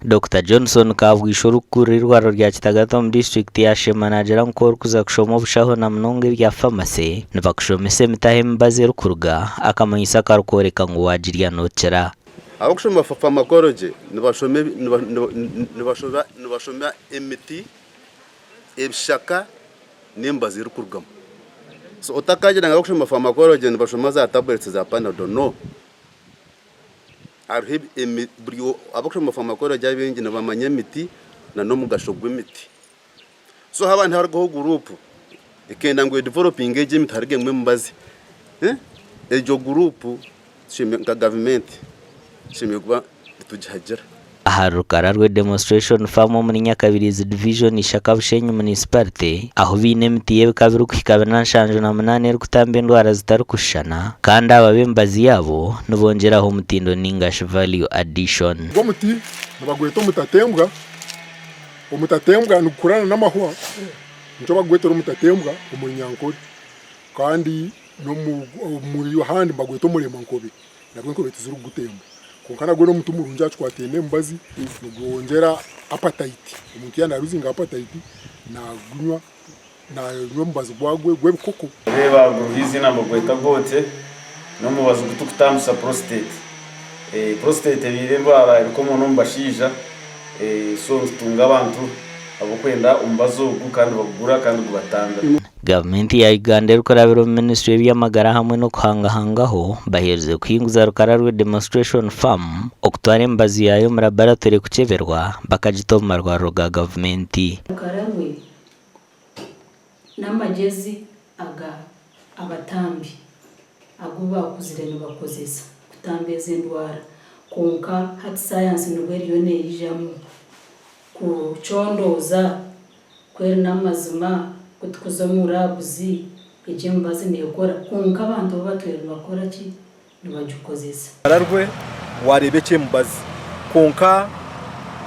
Dr Johnson kabwisha urukuri rwaro rya Kitagato mu district ya Shemanagera nk'uko kuza kushoma obushaho na mnonge bya pharmacy nibakushomese mitahe mbaze rukuruga akamanyisa karukoreka ngo wajiriya nokera abo kushoma pharmacology nibashome emiti ebishaka nembaze rukurugamo so otakagira ngo kushoma pharmacology nibashoma za tablets za Panadol no arhib emibrio abakushoma pharmacology abingi nabamanya emiti na no mugashogwa emiti so habandi hargo group ikenda ngo developing emiti harge mwe mbazi ejo group shime ka government shime kuba tujahagera aharukara rwe demonstration farm muri Nyakabirizi division ishaka Bushenyi municipality aho bine mitiye kabiru kikabana nshanjo na munane rukutambe ndwara zitarukushana kandi ababembazi yabo nubongeraho mutindo ningash value addition ngo muti nabagweto mutatembwa umutatembwa nukurana n'amahwa nco bagweto mutatembwa umunyankori kandi no muri yohandi bagweto murema nkobe nabwo nkobe tuzuru gutemba konkana gwe no mutumuru njacu kwatene mbazi nugongera appetite umuntu yana ruzinga appetite na gunywa na mbazi gwagwe gwe koko reba guhizi nambogweta gote no mubazo gutukutamusa prostate birindwara iriko mu nombashija so tunga abantu abokwenda umbazo kandi bagura kandi gubatanga Government ya Uganda rukorabiro Ministry y'amagara hamwe no kuhangahangaho bahereze kwinguza rukararwe demonstration farm okutware mbazi yayo muri laboratory kuceberwa bakagitoma rwa government rukararwe n'amagezi abatambi aguba kuzirene bakozesa kutambeze ndwara konka hat science nubweriyo ne ijamu ku chondoza kwera namazima kutukuza murabuzi ijembazi nekora kunka abantu batwera bakora ki nibajukozesa ararwe warebeke mbazi konka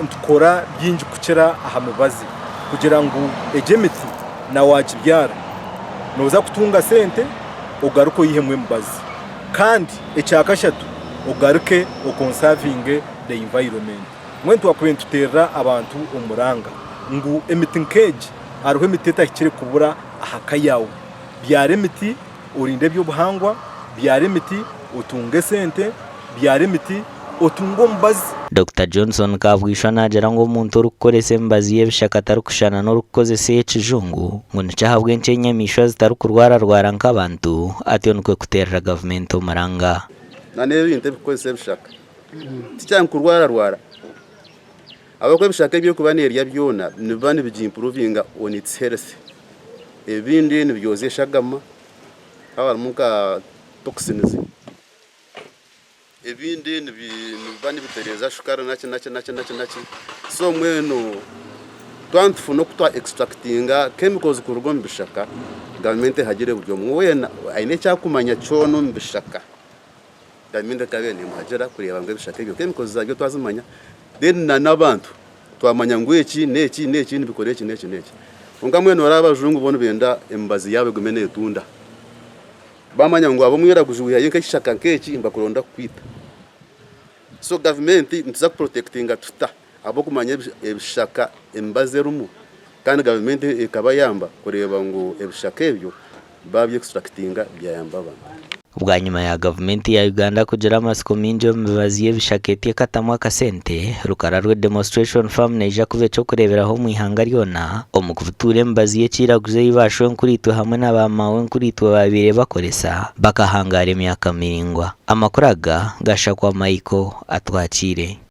ntukora byinji kukira aha mubazi kugira ngo ejemiti na wajibyara noza kutunga sente ugaruko yihemwe mbazi kandi ecyakashatu ugaruke ukonserving the environment mwentu wakwentutera abantu umuranga ngo emiti nkeje aruhe miteta kire kubura ahakayawo byare miti urinde byo buhangwa byare miti utunge sente byare miti utungo mbazi Dr Johnson kabwisha najera ngo umuntu rukorese mbazi yebishaka tarukushana no rukoze se kijungu ngo ncahabwe ncenyamisho zitarukurwara rwara nk'abantu ati onukwe kuterera government umaranga nane binte bikozese bishaka cyangwa kurwara abakwe bishaka byo kubanera byona nibane bijimprovinga on its health ebindi nibyozesha gama abamuka toxins ebindi nibane bitereza shukara nace so mweno twantu no kutwa extractinga chemicals kurugo mbishaka government hagire buryo mwena aine cyakumanya cyono mbishaka government kabene muhagera kureba ngo bishaka ibyo chemicals zagyo twazimanya then nabantu twamanya ngo iki neki nibikore iki neki unga mwene warabajungu bono benda embazi yawe gumene tunda bamanya ngo abo mwera kujuya yenka kishaka nkeki imbakuronda kwita so government ntiza protectinga tuta abo kumanya ebishaka embaze rumu kandi government ikaba yamba kureba ngo ebishaka ebyo babye extractinga byayamba abantu ubwa nyuma ya government ya Uganda kugira amasiko minjo mbaziye bishaketi katamwa kasente rukararwe demonstration farm neja kubeco kureberaho mu ihanga ryona omukuvuture mbaziye kiraguze yibashwe nkuritwe hamwe n'abamawe nkuritwe babire bakoresa bakahangara imyaka miringwa amakuraga gashakwa Michael atwakire.